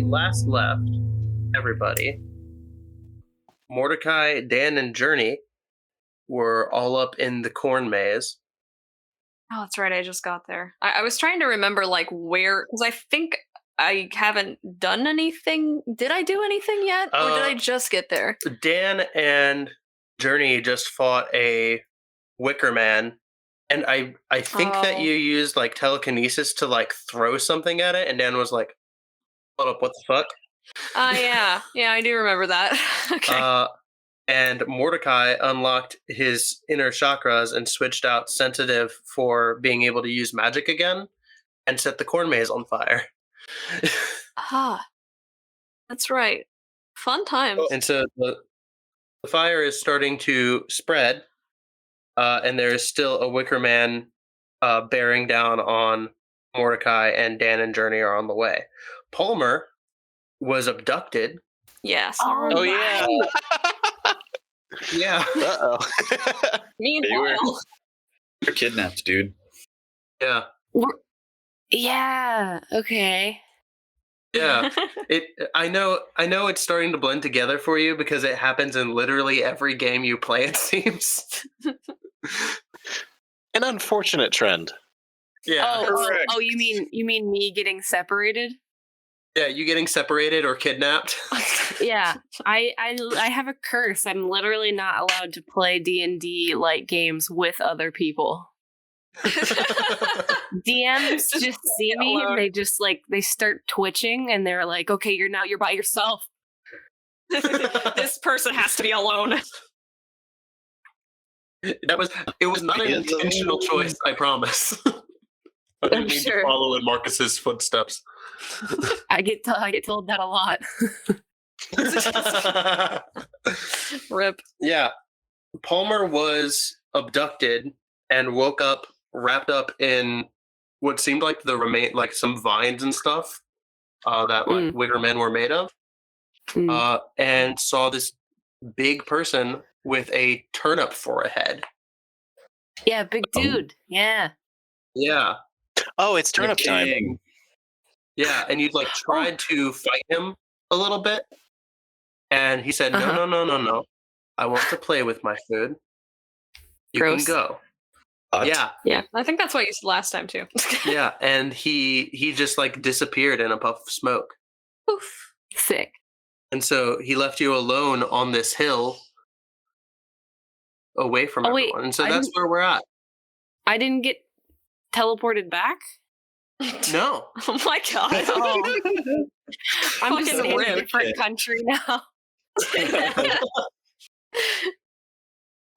last left everybody, Mordecai, Dan, and Jurnee were all up in the corn maze. Oh, that's right. I just got there. I was trying to remember, like, where, because I think I haven't done anything. Did I do anything yet? Or did I just get there? Dan and Jurnee just fought a Wicker Man. And I think that you used, like, telekinesis to, like, throw something at it. And Dan was like, hold up, what the fuck? Yeah. Yeah, I do remember that. Okay. And Mordecai unlocked his inner chakras and switched out sensitive for being able to use magic again and set the corn maze on fire. That's right. Fun times. And so the fire is starting to spread, and there is still a Wicker Man bearing down on Mordecai, and Dan and Jurnee are on the way. Palmer was abducted. Yes. Oh yeah. Yeah. Uh-oh. Meanwhile. You're kidnapped, dude. Yeah. Yeah. Okay. Yeah. I know it's starting to blend together for you because it happens in literally every game you play, it seems. An unfortunate trend. Yeah. Oh, you mean me getting separated? Yeah, you getting separated or kidnapped. Yeah, I have a curse. I'm literally not allowed to play D&D like games with other people. DMs just see me and they just they start twitching and they're like, okay, you're by yourself. This person has to be alone. It was not an intentional choice, I promise. I didn't mean to follow in Marcus's footsteps. I get told that a lot. Rip. Yeah. Palmer was abducted and woke up wrapped up in what seemed like some vines and stuff that Wicker Men were made of. And saw this big person with a turnip for a head. Yeah, big dude. Yeah. Yeah. Oh, it's turnip time. Yeah, and you'd tried to fight him a little bit, and he said, no. I want to play with my food. You can go. Yeah. Yeah, I think that's what you said last time, too. Yeah, and he just, disappeared in a puff of smoke. Oof. Sick. And so he left you alone on this hill away from everyone. And so that's where we're at. I didn't get teleported back? No. Oh my god. I'm just in a different country now.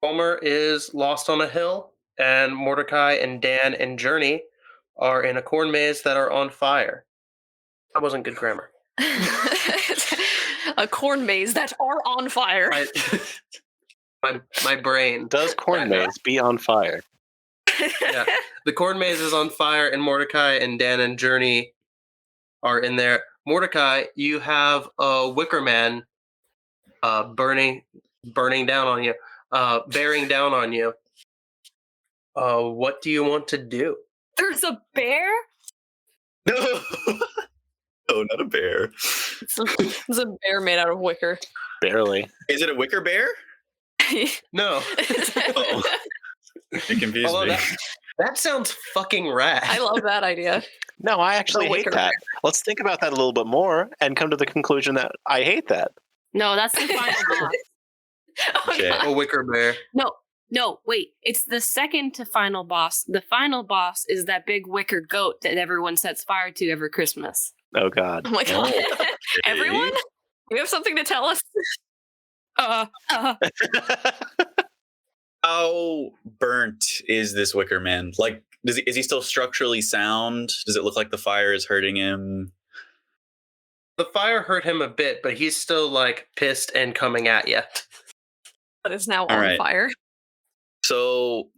Palmer is lost on a hill, and Mordecai and Dan and Jurnee are in a corn maze that are on fire. That wasn't good grammar. A corn maze that are on fire. My brain. Does corn maze be on fire? Yeah. The corn maze is on fire, and Mordecai and Dan and Jurnee are in there. Mordecai, you have a Wicker Man bearing down on you. What do you want to do? There's a bear? No. No, not a bear. It's a bear made out of wicker. Barely. Is it a wicker bear? No. Oh. You confused me. That sounds fucking rad. I love that idea. No, I actually hate that. Bear. Let's think about that a little bit more and come to the conclusion that I hate that. No, that's the final boss. Okay. A wicker bear. No, wait. It's the second to final boss. The final boss is that big wicker goat that everyone sets fire to every Christmas. Oh, God. Oh, my God. Okay. Everyone? You have something to tell us? How burnt is this Wicker Man? Is he still structurally sound? Does it look like the fire is hurting him? The fire hurt him a bit, but he's still pissed and coming at you. But it's now on fire. So,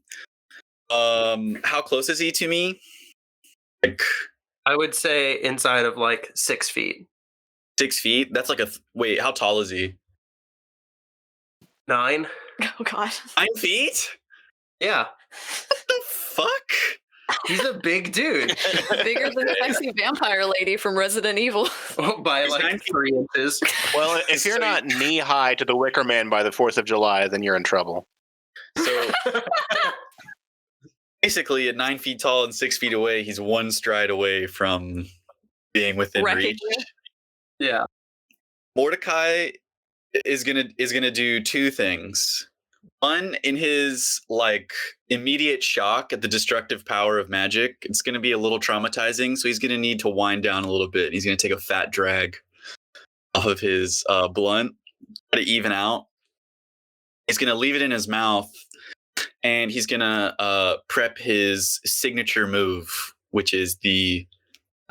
how close is he to me? I would say inside of 6 feet. 6 feet? That's wait, how tall is he? 9. Oh, God. 9 feet? Yeah. What the fuck? He's a big dude. Bigger than the sexy vampire lady from Resident Evil. By He's like 9 3 inches. Well, if you're not knee high to the Wicker Man by the 4th of July, then you're in trouble. So basically, at 9 feet tall and 6 feet away, he's one stride away from being within Wrecking reach. you? Yeah. Mordicai is gonna do two things. One, in his like immediate shock at the destructive power of magic, it's gonna be a little traumatizing. So he's gonna need to wind down a little bit. He's gonna take a fat drag off of his blunt to even out. He's gonna leave it in his mouth, and he's gonna prep his signature move, which is the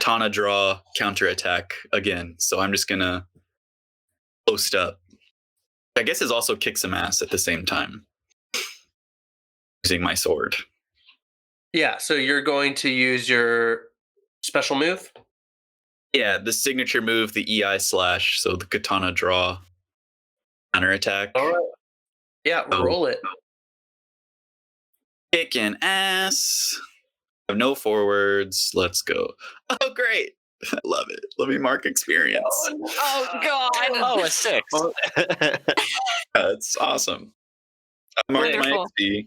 Katana draw counterattack again. So I'm just gonna post up. I guess is also kick some ass at the same time. Using my sword. Yeah, so you're going to use your special move? Yeah, the signature move, the EI slash, so the Katana draw counterattack. All right. Yeah, Oh. roll it. Kicking ass. I have no forwards. Let's go. Oh, great. I love it. Let me mark experience. Oh god. Oh, a 6. That's awesome. I marked my Wonderful. XP.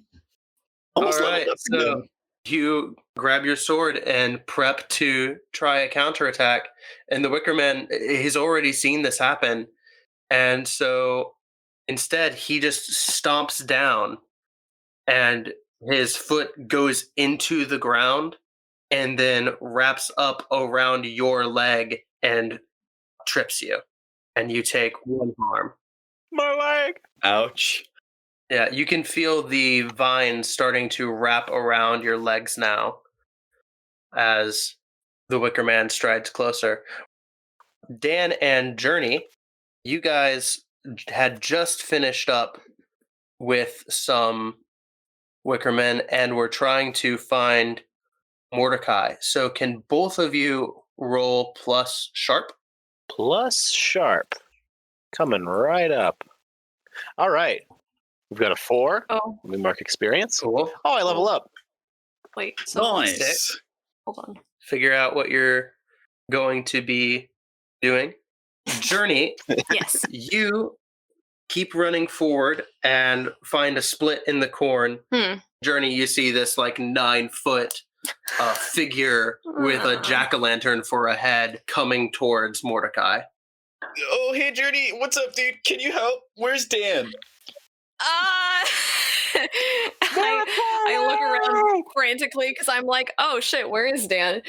All Almost right, leveled up so again. you grab your sword and prep to try a counterattack. And the Wicker Man, he's already seen this happen. And so instead, he just stomps down and his foot goes into the ground and then wraps up around your leg and trips you. And you take 1 harm. My leg. Ouch. Yeah, you can feel the vines starting to wrap around your legs now as the Wicker Man strides closer. Dan and Jurnee, you guys had just finished up with some Wicker Men and were trying to find Mordicai. So can both of you roll plus sharp? Plus sharp. Coming right up. All right. We've got a 4. Oh, Let me mark experience. Cool. Oh, I level up. wait. So Nice. hold on. Figure out what you're going to be doing. Journey, Yes. you keep running forward and find a split in the corn. Journey, you see this like 9-foot figure with a jack-o'-lantern for a head coming towards Mordicai. Oh, hey, Jurnee. What's up, dude? Can you help? Where's Dan? I look around frantically because I'm like, oh shit, where is Dan?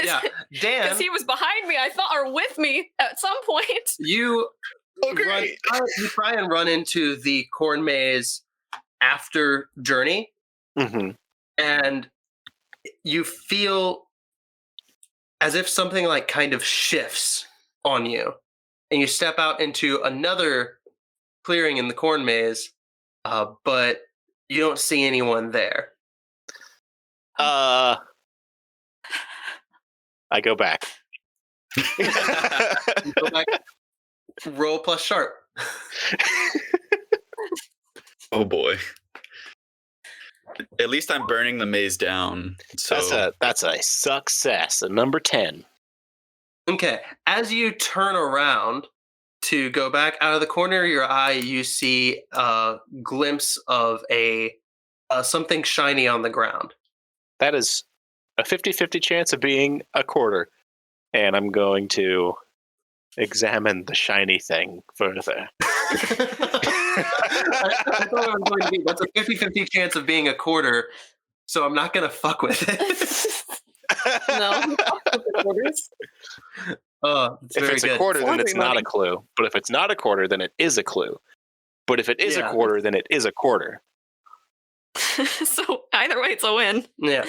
Yeah, Dan, Because he was behind me, I thought, or with me at some point. you Okay. you try and run into the corn maze after Journey, Mm-hmm. and you feel as if something like kind of shifts on you, and you step out into another clearing in the corn maze, but you don't see anyone there. I go back. You go back, roll plus sharp. Oh boy. At least I'm burning the maze down. So That's a success. A number 10. Okay, as you turn around to go back out of the corner of your eye, you see a glimpse of a something shiny on the ground. That is a 50-50 chance of being a quarter. And I'm going to examine the shiny thing further. I thought it was going to be, that's a 50-50 chance of being a quarter, so I'm not going to fuck with it. No. Oh, it's If very it's good. a quarter, then Laundry it's not money. a clue. But if it's not a quarter, then it is a clue. But if it is Yeah. a quarter, then it is a quarter. So either way, it's a win. Yeah.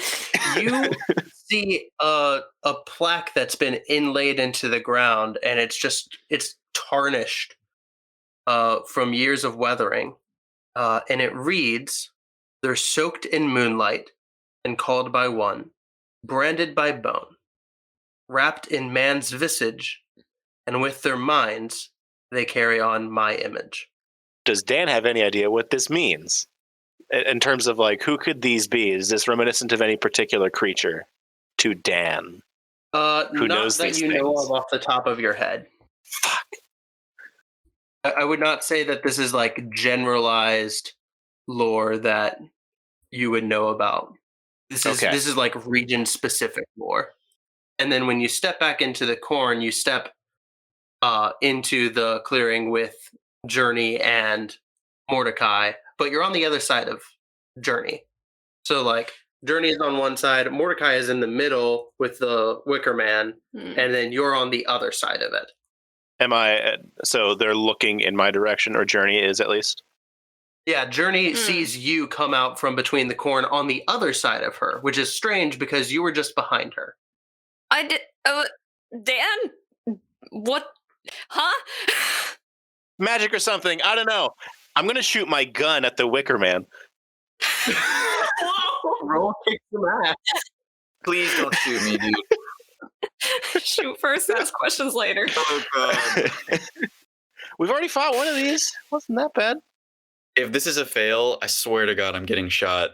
You see a plaque that's been inlaid into the ground, and it's tarnished from years of weathering. And it reads, "They're soaked in moonlight and called by one, branded by bone, wrapped in man's visage, and with their minds they carry on my image." Does Dan have any idea what this means? in terms of like, who could these be? Is this reminiscent of any particular creature? To Dan. Who not knows that these you know things? of off the top of your head. Fuck. I would not say that this is like generalized lore that you would know about. This is like region specific lore. And then when you step back into the corn, you step into the clearing with Jurnee and Mordicai, but you're on the other side of Jurnee. So like Jurnee is on one side, Mordicai is in the middle with the Wicker Man, and then you're on the other side of it. Am I? So they're looking in my direction, or Jurnee is at least? Yeah, Jurnee sees you come out from between the corn on the other side of her, which is strange because you were just behind her. I did. Dan? What? Huh? Magic or something. I don't know. I'm going to shoot my gun at the Wicker Man. Roll kick some ass. Please don't shoot me, dude. Shoot first, ask questions later. Oh, God. We've already fought one of these. Wasn't that bad? If this is a fail, I swear to God, I'm getting shot.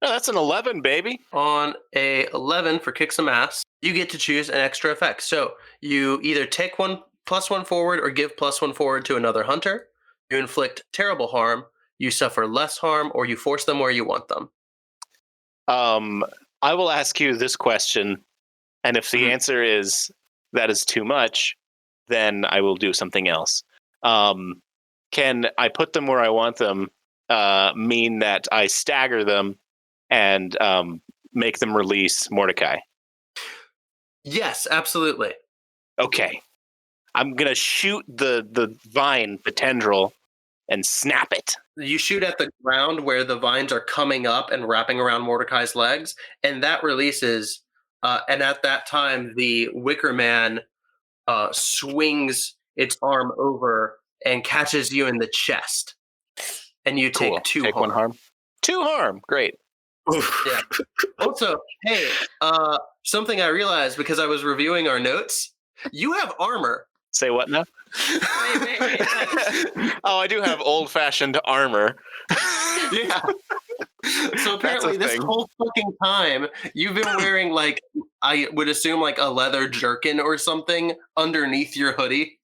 No, that's an 11, baby. On a 11 for kick some ass, you get to choose an extra effect. So you either take +1 forward or give +1 forward to another hunter. You inflict terrible harm, you suffer less harm, or you force them where you want them. I will ask you this question, and if the answer is that is too much, then I will do something else. Can I put them where I want them mean that I stagger them and make them release Mordicai? Yes, absolutely. Okay. I'm going to shoot the vine, the tendril, and snap it. You shoot at the ground where the vines are coming up and wrapping around Mordecai's legs, and that releases. And at that time, the Wicker Man swings its arm over and catches you in the chest. And you take two harm. 1 harm. 2 harm. Great. Yeah. Also, hey, something I realized because I was reviewing our notes, you have armor. Say what now? Wait. Oh, I do have old-fashioned armor. Yeah. So apparently this whole fucking time, you've been wearing, like, I would assume, like, a leather jerkin or something underneath your hoodie.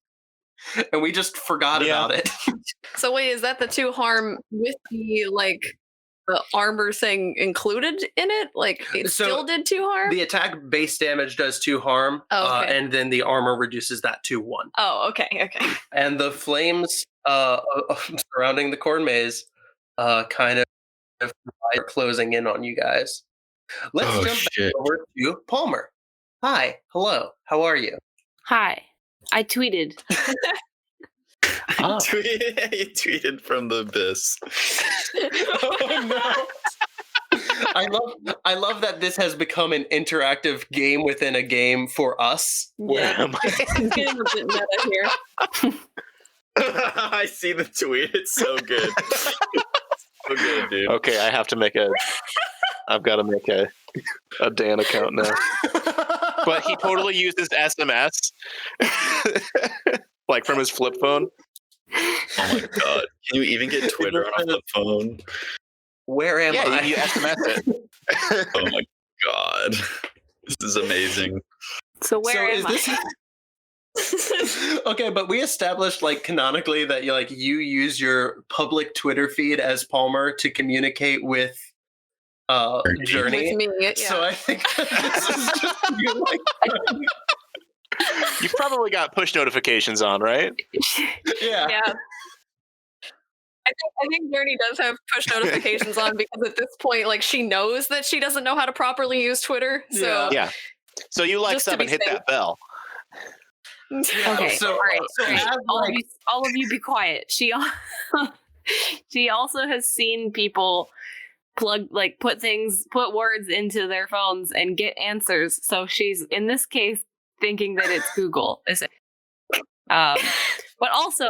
And we just forgot about it. So wait, is that the 2 harm with the, like, the armor thing included in it? Like, it still did 2 harm? The attack base damage does 2 harm, and then the armor reduces that to 1. Oh, okay. And the flames surrounding the corn maze kind of are closing in on you guys. Let's jump back over to Palmer. Hi, hello, how are you? Hi. I tweeted. You tweeted from the abyss. Oh no! I love that this has become an interactive game within a game for us. Where am I? It's getting a bit meta here. I see the tweet. It's so good. So good, dude. Okay, I've got to make a Dan account now. But he totally uses SMS, like from his flip phone. Oh my God! Can you even get Twitter on a flip phone? Where am I? Yeah, you SMS it. Oh my God! This is amazing. So where am I? Okay, but we established, like, canonically that you use your public Twitter feed as Palmer to communicate with Jurnee. With me, yeah. So I think this is just you, like. You've probably got push notifications on, right? Yeah. I think Jurnee does have push notifications on because at this point, like, she knows that she doesn't know how to properly use Twitter. So Yeah. So you like Just to sub be and hit safe. that bell. Okay, So, all right. so as, like, All of you be quiet. She also has seen people put words into their phones and get answers. So she's, in this case, thinking that it's Google. But also,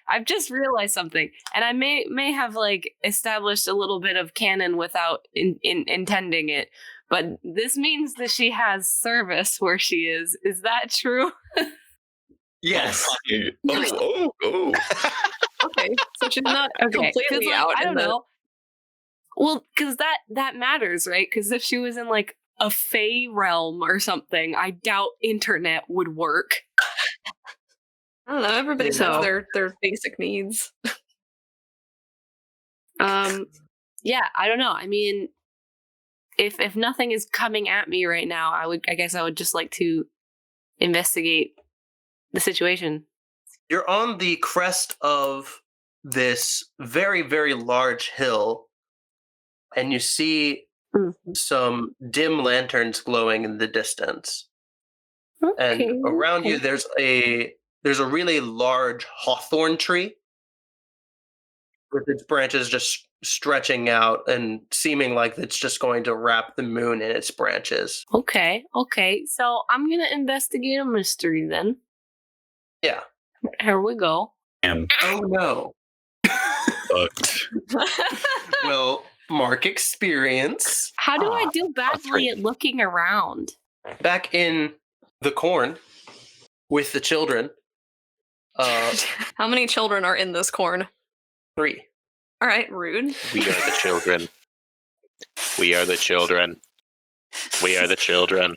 I've just realized something, and I may have, like, established a little bit of canon without intending it. But this means that she has service where she is. Is that true? yes. Oh. okay, so she's not completely like, out. I don't know. Well, because that matters, right? Because if she was in like a Fey realm or something, I doubt internet would work. I don't know. Everybody has So- their basic needs. Yeah, I don't know. I mean, if nothing is coming at me right now, I guess I would just like to investigate the situation. You're on the crest of this very, very large hill, and you see some dim lanterns glowing in the distance. And around you, there's a really large hawthorn tree with its branches just stretching out and seeming like it's just going to wrap the moon in its branches. Okay. So I'm gonna investigate a mystery then. Yeah. Here we go. Oh no. Fucked. Well, mark experience. How do I do badly at looking around? Back in the corn with the children. How many children are in this corn? 3. All right, rude. We are the children. We are the children. We are the children.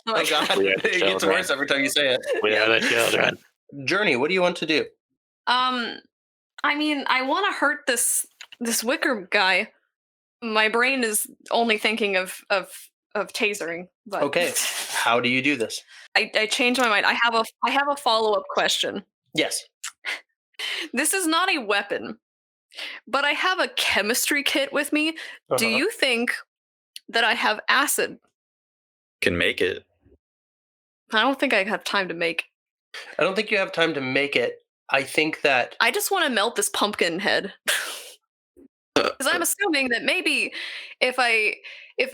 Oh god, We are it the gets children. worse every time you say it. We are the children. Jurnee, what do you want to do? I mean, I want to hurt this wicker guy. My brain is only thinking of tasering. But Okay, how do you do this? I changed my mind. I have a follow-up question. Yes. This is not a weapon, but I have a chemistry kit with me. Do Uh-huh. you think that I have acid? Can make it. I don't think I have time to make. I don't think you have time to make it. I think that I just want to melt this pumpkin head. Because I'm assuming that maybe if I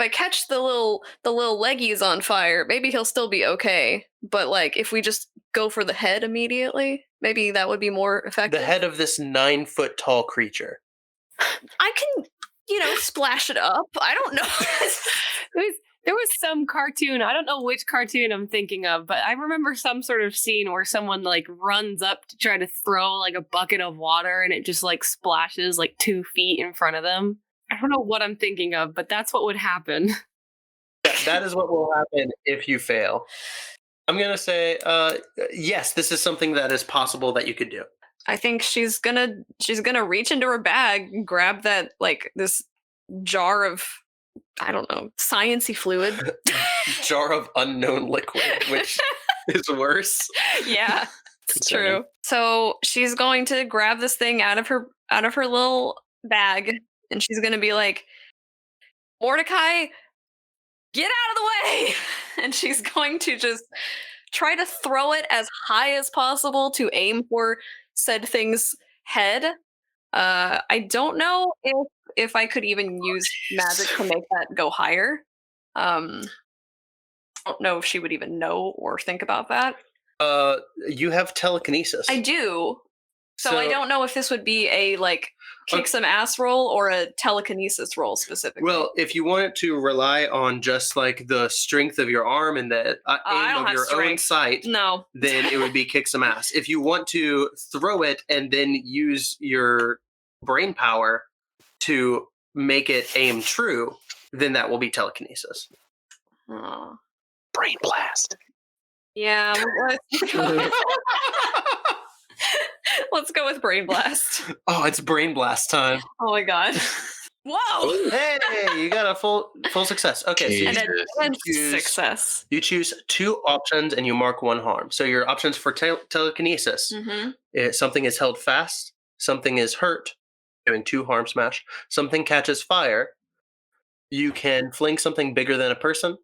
catch the little leggies on fire, maybe he'll still be okay. But like if we just go for the head immediately, maybe that would be more effective. the head of this 9-foot tall creature. I can, splash it up. I don't know. There was some cartoon. I don't know which cartoon I'm thinking of, but I remember some sort of scene where someone like runs up to try to throw like a bucket of water and it just like splashes like 2 feet in front of them. I don't know what I'm thinking of, but that's what would happen. That is what will happen if you fail. I'm going to say, yes, this is something that is possible that you could do. I think she's gonna reach into her bag, grab that like this jar of, I don't know, science-y fluid. Jar of unknown liquid, which is worse. Yeah, it's Concerning. true. So she's going to grab this thing out of her little bag, and she's going to be like, Mordicai, get out of the way! And she's going to just try to throw it as high as possible to aim for said thing's head. I don't know if I could even use magic to make that go higher. I don't know if she would even know or think about that. You have telekinesis. I do. So I don't know if this would be a like kick some ass roll or a telekinesis roll specifically. Well, if you wanted to rely on just like the strength of your arm and the I aim don't of have your own strength. sight, No. then it would be kick some ass. If you want to throw it and then use your brain power to make it aim true, then that will be telekinesis. Oh. Brain blast. Yeah. Let's go with Brain Blast. Oh, it's brain blast time. Oh my god. Whoa! Hey, you got a full success. Okay, so An advanced choose- success. you choose 2 options and you mark 1 harm. So your options for telekinesis: Mm-hmm. something is held fast, something is hurt, doing 2 harm smash, something catches fire. You can fling something bigger than a person.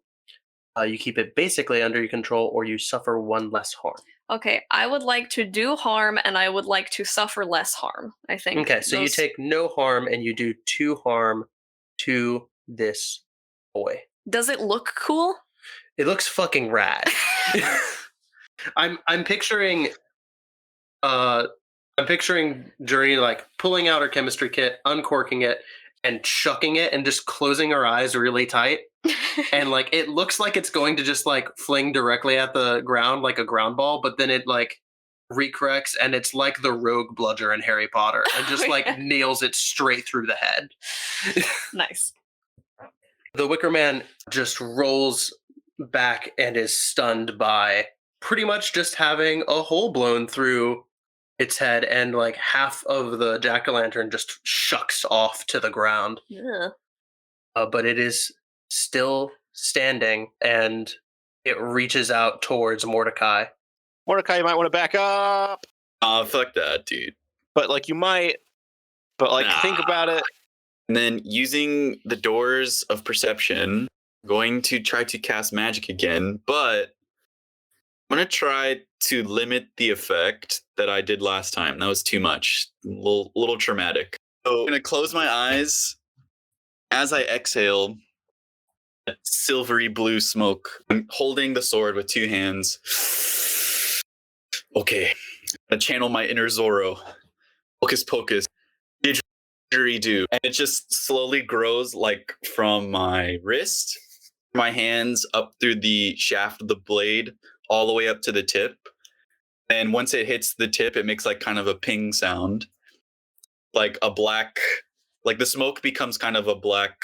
You keep it basically under your control, or you suffer 1 less harm. Okay, I would like to do harm and I would like to suffer less harm, I think. Okay, so you take no harm and you do 2 harm to this boy. Does it look cool? It looks fucking rad. I'm picturing Jurnee like pulling out her chemistry kit, uncorking it, and chucking it and just closing her eyes really tight. And like it looks like it's going to just like fling directly at the ground like a ground ball, but then it like recorrects, and it's like the rogue bludger in Harry Potter, and just like nails it straight through the head. Nice. The Wicker Man just rolls back and is stunned by pretty much just having a hole blown through its head, and like half of the jack-o'-lantern just shucks off to the ground. Yeah. But it is still standing, and it reaches out towards Mordecai. Mordecai, you might want to back up. Fuck that, dude. But like you might, but like think about it. And then using the doors of perception, going to try to cast magic again, but I'm going to try to limit the effect that I did last time. That was too much. A little traumatic. So I'm going to close my eyes. As I exhale, that silvery blue smoke. I'm holding the sword with two hands. Okay. I channel my inner Zorro. Hocus pocus. Didgeridoo. And it just slowly grows like from my wrist, my hands up through the shaft of the blade, all the way up to the tip. And once it hits the tip, it makes like kind of a ping sound. Like a black, like the smoke becomes kind of a black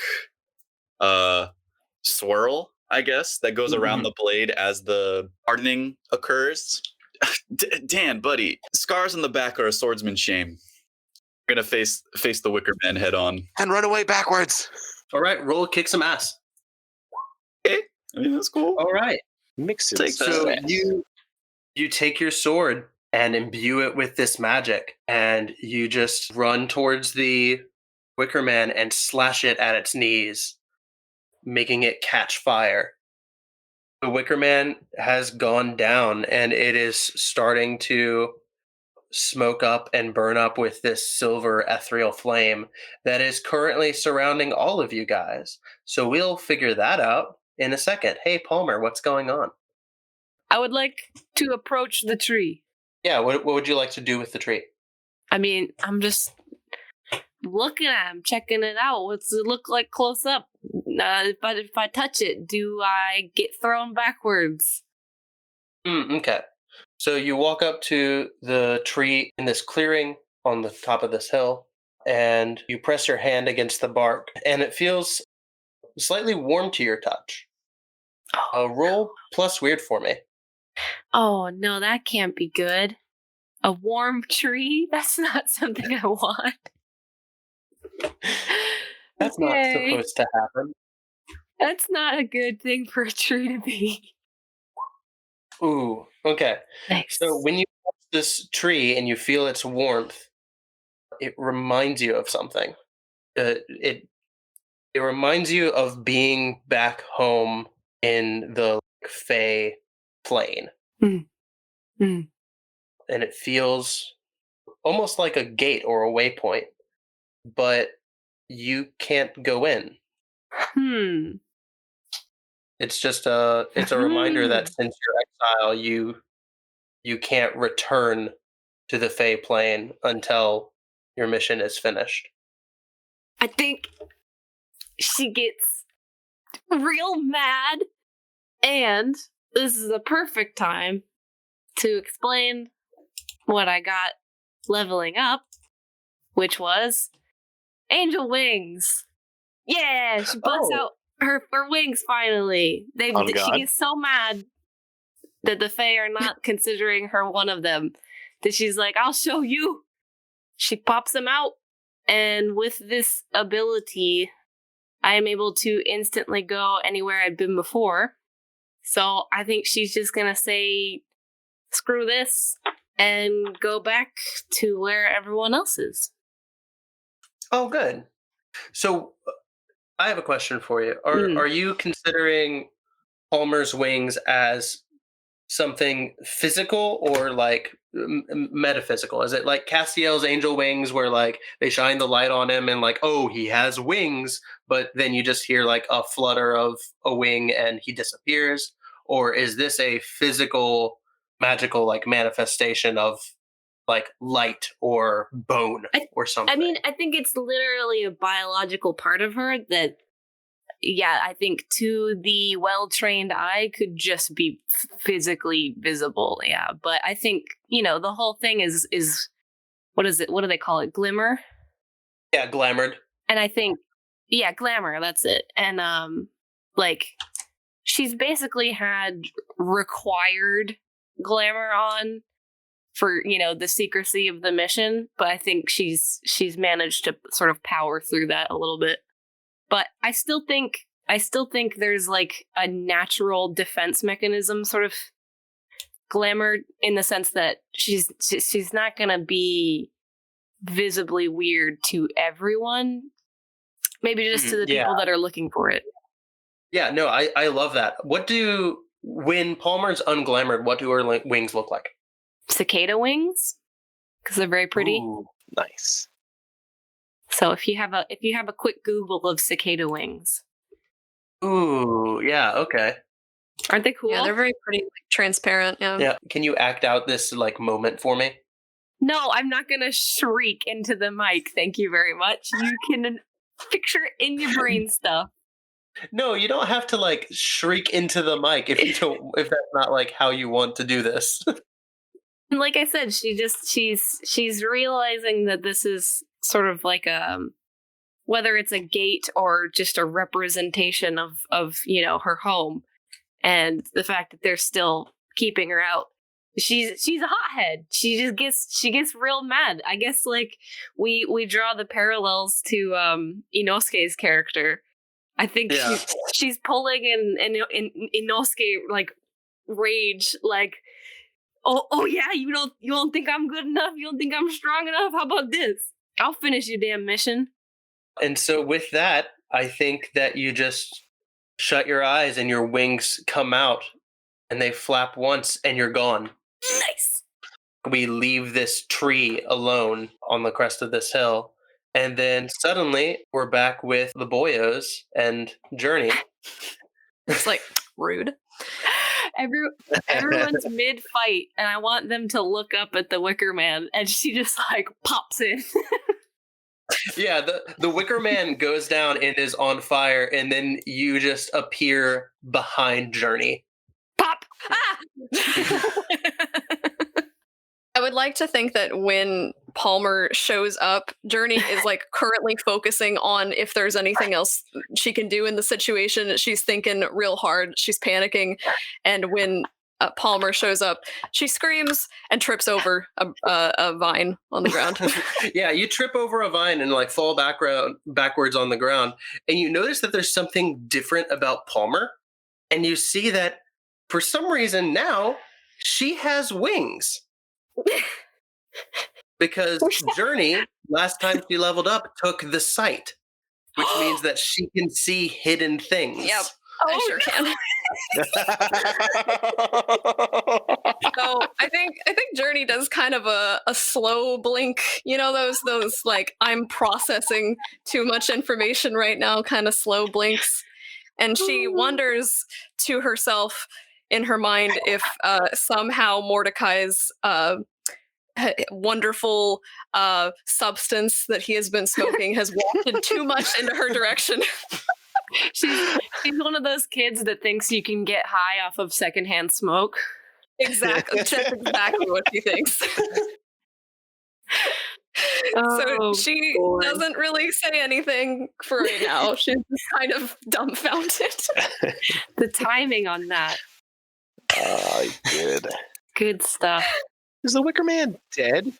swirl, I guess, that goes around the blade as the hardening occurs. Dan, buddy, scars on the back are a swordsman's shame. I'm gonna face the Wicker Man head on. And run away backwards. All right, roll kick some ass. Okay, I mean, that's cool. All right. Mix Take it. So you take your sword and imbue it with this magic, and you just run towards the Wicker Man and slash it at its knees, making it catch fire. The Wicker Man has gone down, and it is starting to smoke up and burn up with this silver ethereal flame that is currently surrounding all of you guys. So we'll figure that out in a second. Hey, Palmer, what's going on? I would like to approach the tree. Yeah, what would you like to do with the tree? I mean, I'm just looking at him, checking it out. What's it look like close up? But if I touch it, do I get thrown backwards? Okay. So you walk up to the tree in this clearing on the top of this hill, and you press your hand against the bark, and it feels slightly warm to your touch. Roll plus weird for me. Oh, no, that can't be good. A warm tree? That's not something I want. That's not supposed to happen. That's not a good thing for a tree to be. Ooh, okay. Nice. So when you touch this tree and you feel its warmth, it reminds you of something. It reminds you of being back home in the Fey plane. Mm. Mm. And it feels almost like a gate or a waypoint, but you can't go in. It's just a reminder that since your exile, you can't return to the Fey plane until your mission is finished. I think she gets real mad, and this is a perfect time to explain what I got leveling up, which was angel wings. Yeah, she busts out her wings finally. She gets so mad that the Fae are not considering her one of them that she's like, I'll show you. She pops them out, and with this ability, I am able to instantly go anywhere I'd been before. So I think she's just gonna say, screw this, and go back to where everyone else is. Oh, good. So I have a question for you. Are you considering Palmer's wings as something physical or like metaphysical? Is it like Castiel's angel wings where like they shine the light on him and like, oh, he has wings, but then you just hear like a flutter of a wing and he disappears? Or is this a physical, magical like manifestation of like light or bone or something? I mean, I think it's literally a biological part of her that yeah, I think to the well-trained eye could just be physically visible. Yeah, but I think, the whole thing is what is it? What do they call it? Glimmer? Yeah, glamored. And I think, yeah, glamour, that's it. And like she's basically had required glamour on for, the secrecy of the mission, but I think she's managed to sort of power through that a little bit. But I still think there's like a natural defense mechanism sort of glamour, in the sense that she's not going to be visibly weird to everyone. Maybe just to the people that are looking for it. Yeah, no, I love that. When Palmer's unglamored, what do her wings look like? Cicada wings, because they're very pretty. Ooh, nice. So if you have a quick Google of cicada wings. Ooh, yeah, okay. Aren't they cool? Yeah, they're very pretty, transparent. Yeah. Yeah, can you act out this moment for me? No, I'm not gonna shriek into the mic. Thank you very much. You can picture it in your brain stuff. No, you don't have to shriek into the mic if that's not how you want to do this. And like I said, she's realizing that this is sort of like whether it's a gate or just a representation of her home, and the fact that they're still keeping her out. She's a hothead. She gets real mad. I guess we draw the parallels to Inosuke's character. I think she's pulling in Inosuke rage, oh yeah, you don't think I'm good enough? You don't think I'm strong enough? How about this? I'll finish your damn mission. And so with that, I think that you just shut your eyes and your wings come out and they flap once and you're gone. Nice. We leave this tree alone on the crest of this hill. And then suddenly we're back with the boyos and Jurnee. It's rude. Everyone's mid-fight, and I want them to look up at the Wicker Man, and she just pops in. Yeah, the Wicker Man goes down and is on fire, and then you just appear behind Jurnee. Pop! Ah! I would like to think that when Palmer shows up, Jurnee is currently focusing on if there's anything else she can do in the situation. She's thinking real hard. She's panicking. And when Palmer shows up, she screams and trips over a vine on the ground. Yeah, you trip over a vine and fall backwards on the ground. And you notice that there's something different about Palmer. And you see that for some reason now she has wings. Because Jurnee, last time she leveled up, took the sight, which means that she can see hidden things. Yep, I sure can. So I think Jurnee does kind of a slow blink. Those I'm processing too much information right now kind of slow blinks, and she wonders to herself in her mind if somehow Mordicai's wonderful substance that he has been smoking has wafted too much into her direction. She's one of those kids that thinks you can get high off of secondhand smoke. Exactly. That's exactly what she thinks. So she doesn't really say anything for right now. She's just kind of dumbfounded. The timing on that. Good. Good stuff. Is the Wicker Man dead?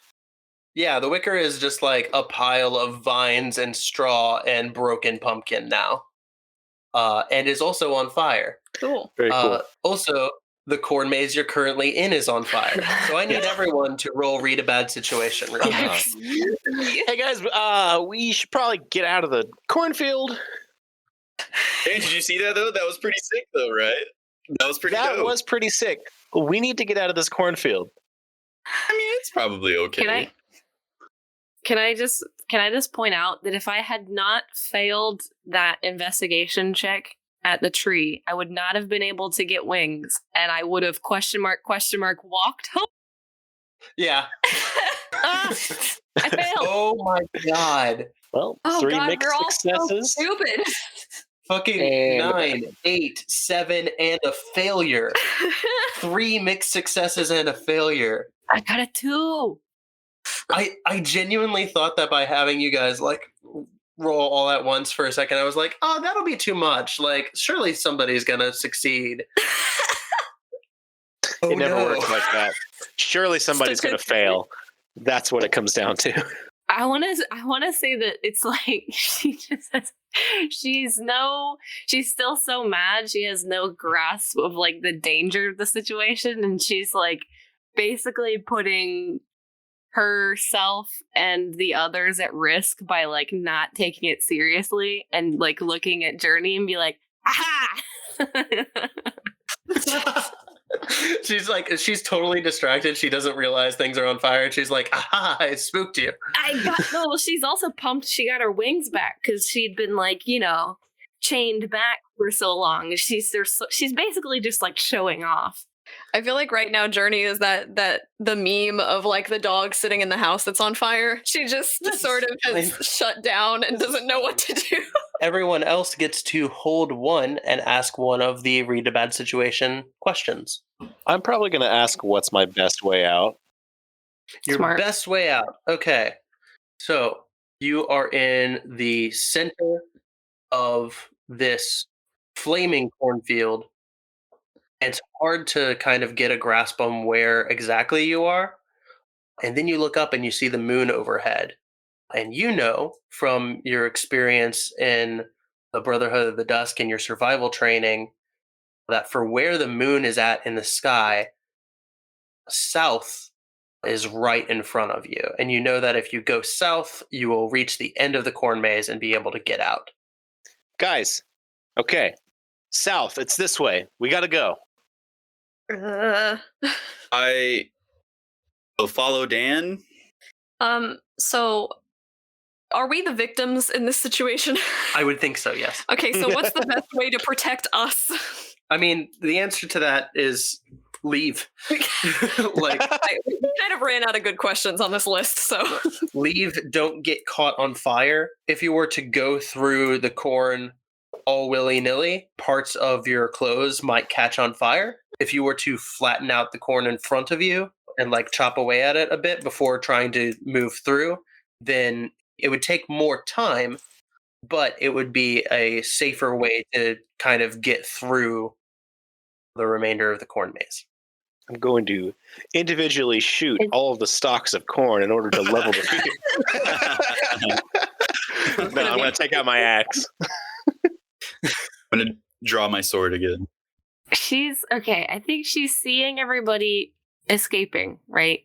Yeah, the Wicker is just a pile of vines and straw and broken pumpkin now. And is also on fire. Cool. Very cool. Also, the corn maze you're currently in is on fire. So I need everyone to read a bad situation. Hey guys, we should probably get out of the cornfield. Hey, did you see that though? That was pretty sick though, right? That was pretty dope. That was pretty sick. We need to get out of this cornfield. I mean, it's probably okay. Can I just point out that if I had not failed that investigation check at the tree, I would not have been able to get wings, and I would have question mark walked home. Yeah. I failed. Oh my god. Well, Oh 3 God, mixed we're all so successes. stupid. Fucking And 9, 8, 7, and a failure. 3 mixed successes and a failure. I got a 2. I genuinely thought that by having you guys like roll all at once for a second, I was like, oh, that'll be too much. Like, surely somebody's gonna succeed. It never works like that. Surely somebody's going to fail. That's what it comes down to. I want to say that it's like she's still so mad. She has no grasp of like the danger of the situation, and she's like basically putting herself and the others at risk by like not taking it seriously and like looking at Jurnee and be like, aha. She's totally distracted. She doesn't realize things are on fire. And she's like, aha, I spooked you. Well, she's also pumped she got her wings back because she'd been like, chained back for so long. She's basically just like showing off. I feel like right now Jurnee is that the meme of like the dog sitting in the house that's on fire. She just sort of has shut down and doesn't know what to do. Everyone else gets to hold one and ask one of the read a bad situation questions. I'm probably going to ask what's my best way out. Your Smart. best way out. Okay. So you are in the center of this flaming cornfield. It's hard to kind of get a grasp on where exactly you are. And then you look up and you see the moon overhead. And you know from your experience in the Brotherhood of the Dusk and your survival training that for where the moon is at in the sky, south is right in front of you. And you know that if you go south, you will reach the end of the corn maze and be able to get out. Guys, okay. South, it's this way. We got to go. I will follow Dan. So are we the victims in this situation? I would think so, yes. Okay, so what's the best way to protect us? I mean, the answer to that is leave. We kind of ran out of good questions on this list, so Leave, don't get caught on fire. If you were to go through the corn all willy-nilly, parts of your clothes might catch on fire. If you were to flatten out the corn in front of you and like chop away at it a bit before trying to move through, then it would take more time, but it would be a safer way to kind of get through the remainder of the corn maze. I'm going to individually shoot all of the stalks of corn in order to level the field. No, I'm going to take out my axe. I'm going to draw my sword again. She's okay. I think she's seeing everybody escaping, right?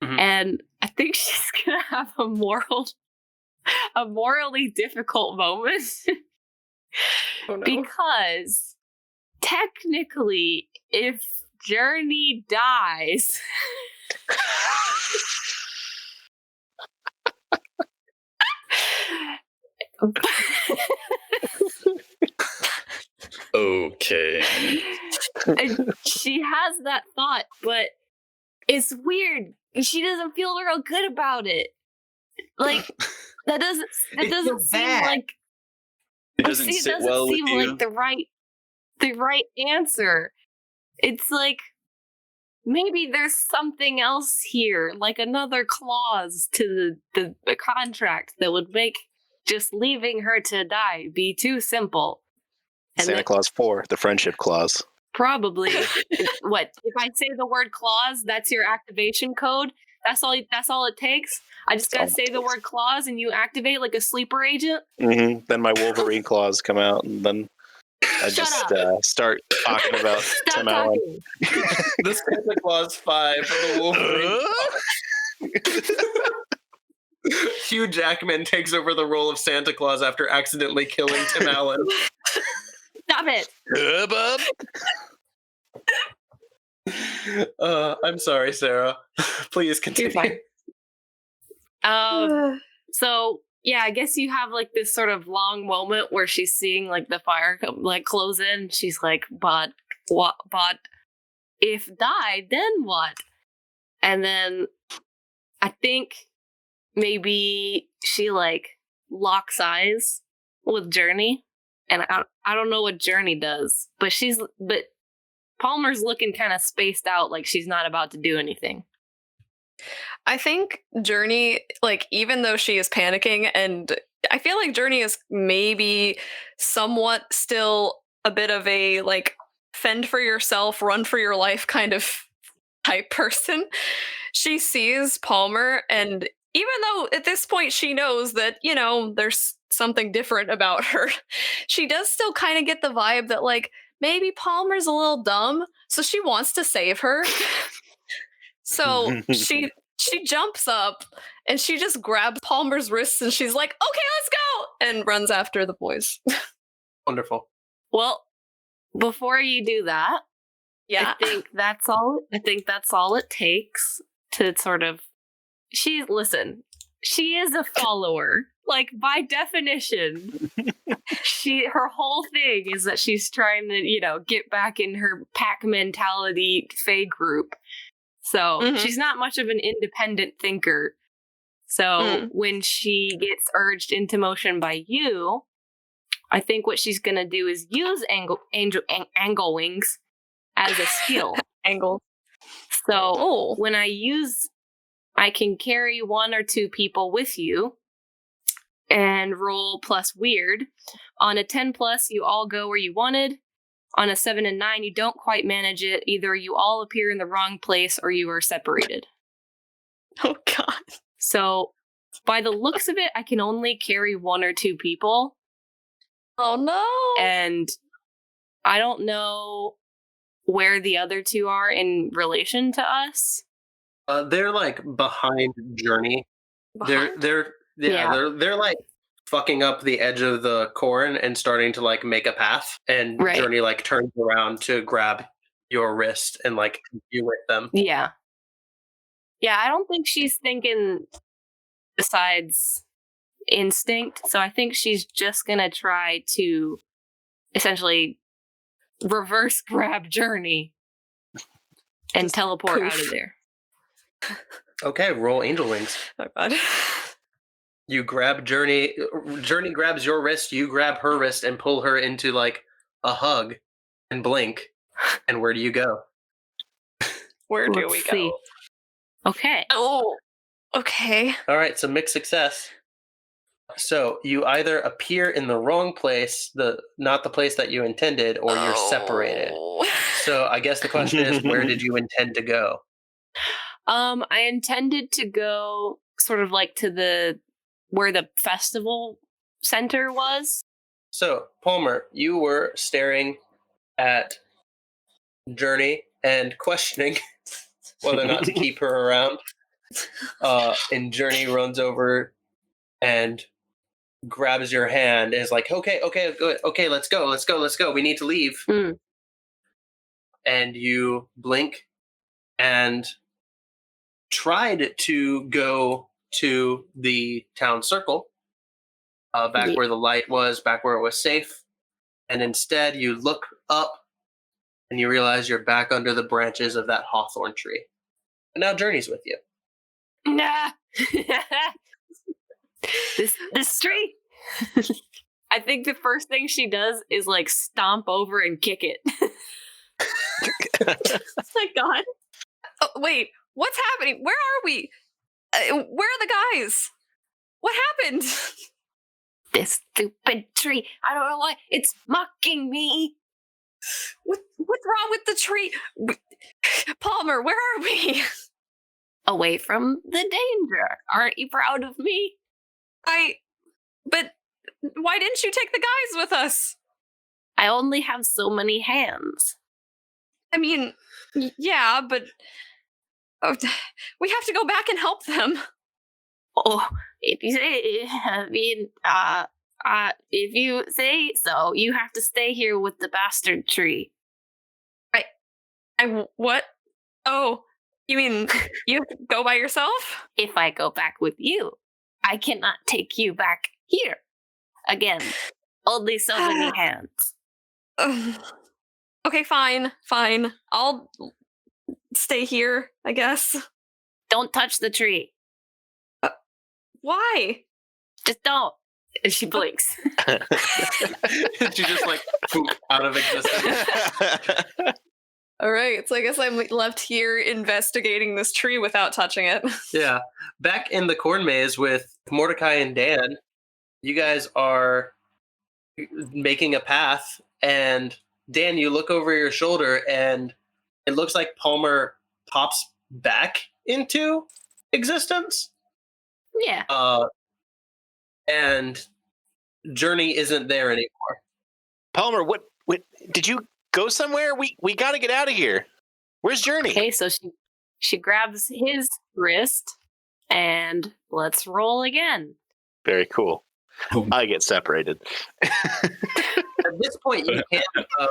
Mhm. And I think she's gonna have a morally difficult moment oh, no. because technically, if Jurnee dies, Okay. and she has that thought, but it's weird. She doesn't feel real good about it. Like that doesn't seem bad. like It doesn't sit well with you. like the right answer. It's like maybe there's something else here, like another clause to the contract that would make just leaving her to die be too simple. And Santa Claus 4, the friendship clause. Probably. What if I say the word clause? That's your activation code. That's all it takes. I just gotta say the word clause, and you activate like a sleeper agent. Mm-hmm. Then my Wolverine claws come out, and then I just start talking about Stop Tim Allen. talking. The Santa Claus 5 for the Wolverine. Hugh Jackman takes over the role of Santa Claus after accidentally killing Tim Allen. Stop it. I'm sorry, Sarah. Please continue. You're fine. So yeah, I guess you have like this sort of long moment where she's seeing like the fire like close in. She's like, but what? But if die, then what? And then I think maybe she like locks eyes with Jurnee, and I don't know what Jurnee does, but Palmer's looking kind of spaced out, like she's not about to do anything. I think Jurnee, like, even though she is panicking, and I feel like Jurnee is maybe somewhat still a bit of a, like, fend for yourself, run for your life kind of type person. She sees Palmer, and even though at this point she knows that, you know, there's something different about her, she does still kind of get the vibe that, like, maybe Palmer's a little dumb, so she wants to save her. So she jumps up and she just grabs Palmer's wrists and she's like, okay, let's go, and runs after the boys. Wonderful. Well, before you do that, Yeah. I think that's all it takes to sort of she is a follower. Like, by definition, her whole thing is that she's trying to, you know, get back in her pack mentality Fae group. So she's not much of an independent thinker. So when she gets urged into motion by you, I think what she's gonna do is use angle wings as a skill. Angle. So when I can carry 1 or 2 people with you and roll plus weird. On a 10+, you all go where you wanted. On a 7 and 9, you don't quite manage it. Either you all appear in the wrong place or you are separated. Oh, God. So, by the looks of it, I can only carry 1 or 2 people. Oh, no. And I don't know where the other 2 are in relation to us. They're like behind Jurnee. They're like fucking up the edge of the corn and starting to like make a path, and Jurnee like turns around to grab your wrist and like you with them. Yeah, I don't think she's thinking besides instinct, so I think she's just gonna try to essentially reverse grab Jurnee and just teleport out of there. Okay, roll angel wings. Oh, God. You grab Jurnee. Jurnee grabs your wrist. You grab her wrist and pull her into like a hug and blink. And where do you go? Where do we go? Okay. Oh, okay. All right, so mixed success. So you either appear in the wrong place, not the place that you intended, or you're separated. So I guess the question is, where did you intend to go? I intended to go sort of like to where the festival center was. So, Palmer, you were staring at Jurnee and questioning whether or not to keep her around. And Jurnee runs over and grabs your hand and is like, okay, good. Okay, let's go. We need to leave. And you blink and tried to go to the town circle, back where the light was, back where it was safe. And instead you look up and you realize you're back under the branches of that hawthorn tree. And now Jurnee's with you. Nah. this tree. I think the first thing she does is like stomp over and kick it. Oh my God. Oh, wait, what's happening? Where are we? Where are the guys? What happened? This stupid tree. I don't know why. It's mocking me. What's wrong with the tree? Palmer, where are we? Away from the danger. Aren't you proud of me? But why didn't you take the guys with us? I only have so many hands. I mean, yeah, but we have to go back and help them. Oh, if you say so, you have to stay here with the bastard tree. What? Oh, you mean you go by yourself? If I go back with you, I cannot take you back here. Again, only so many hands. Okay, fine. I'll stay here, I guess. Don't touch the tree. Why? Just don't. And she blinks. She just like poop out of existence. All right, so I guess I'm left here investigating this tree without touching it. Yeah. Back in the corn maze with Mordecai and Dan, you guys are making a path, and Dan, you look over your shoulder, and it looks like Palmer pops back into existence. Yeah. And Jurnee isn't there anymore. Palmer, what did you go somewhere? We got to get out of here. Where's Jurnee? Okay, so she grabs his wrist and let's roll again. Very cool. I get separated. At this point, you can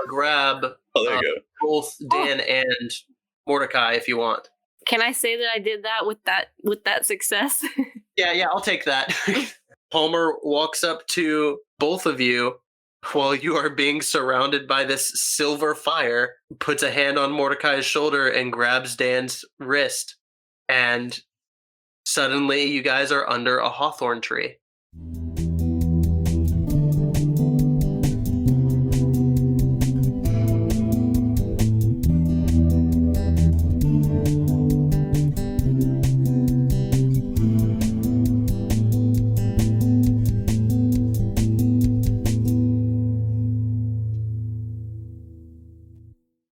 grab There you go. both Dan and Mordecai if you want. Can I say that I did that with that success? Yeah, I'll take that. Palmer walks up to both of you while you are being surrounded by this silver fire, puts a hand on Mordecai's shoulder and grabs Dan's wrist. And suddenly you guys are under a hawthorn tree.